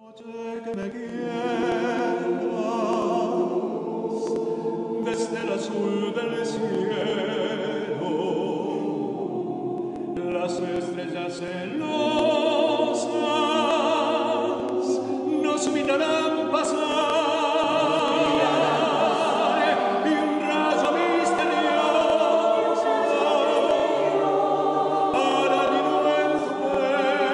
Noche que me quieras desde el azul del cielo, las estrellas celosas nos mirarán pasar y un rayo misterioso hará mi nuevo fuego.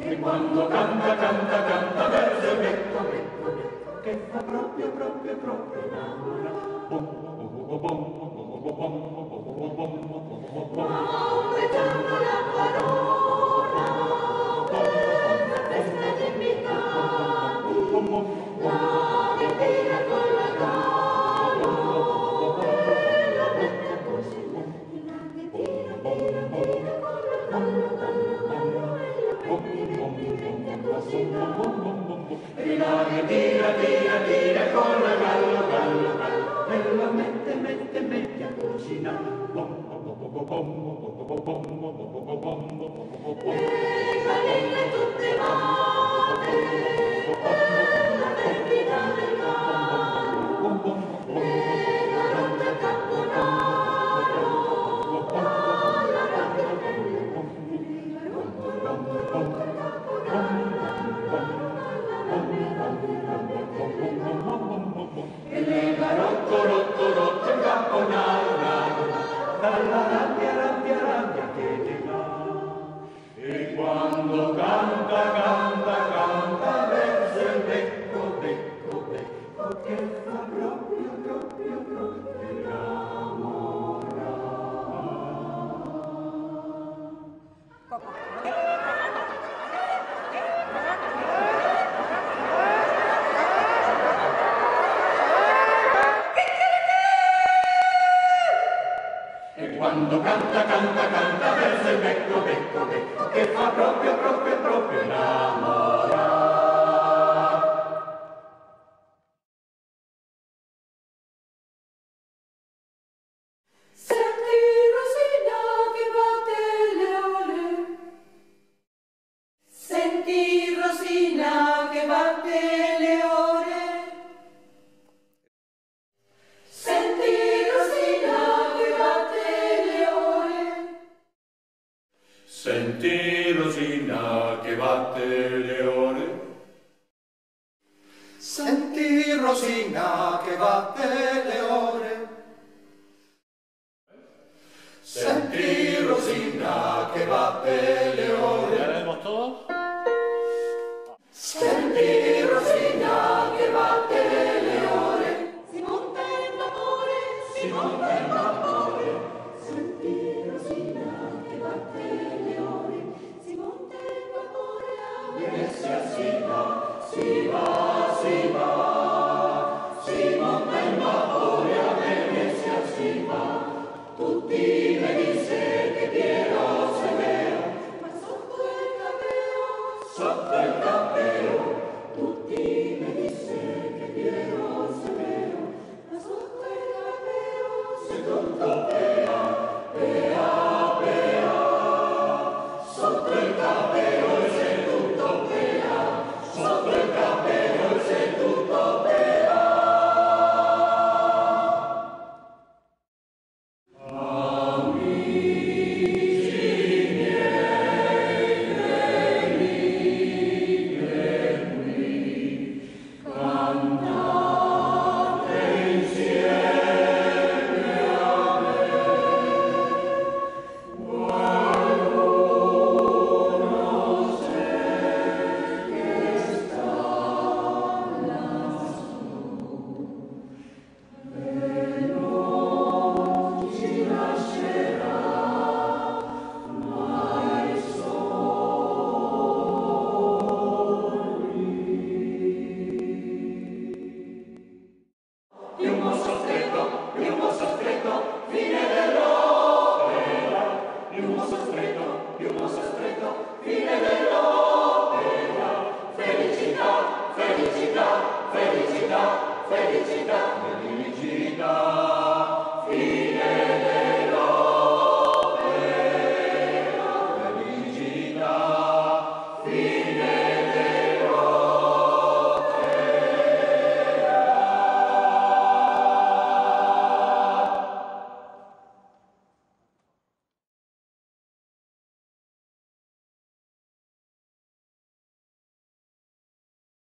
E quando canta, canta, canta verso il becco, becco, becco, che fa proprio, proprio, proprio innamora. Leggiamo la parola, la festa di invitati, la lettina con la galla, la mette così, la lettina, tira, tira con la galla, galla, galla, Rinare, tira, tira, tira con la gallo, gallo, gallo, e la mette, mette, mette a cucina. le galline tutte nate, la lettina del gallo, le garotte a caponara, la gatta belle, le garotte a E le garotto, rotto, rotto, in caponara, dalla rabbia, rabbia, rabbia che ti dà. E quando canta, canta, canta verso il becco, becco, becco, che fa proprio, proprio, proprio innamorare. E quando canta, canta, canta verso il becco, becco, becco, che fa proprio, proprio, proprio innamorare. Senti Rosina che batte le ore, senti Rosina che batte le ore, senti Rosina che batte le ore, Senti Rosina che batte le ore. Senti Rosina che batte le ore. Senti Rosina che batte le ore. Senti Rosina che batte le ore. si monta il vapore, Si monta il vapore. senti Rosina che batte le ore, si monta il vapore a Venezia si va, si va, si va. Si monta il vapore a Venezia si va. Tutti me disse che Piero Severo, ma sotto il capello, sotto il cappello, tutti mi disse che Piero Severo, ma sotto il capello, seduto pea, pea, pea. Sotto il cappello il seduto pea, sotto il cappello il seduto pea. stretto, piumo stretto, fine dell'opera. Piumo stretto, fine dell'opera. Felicità, felicità, felicità, felicità.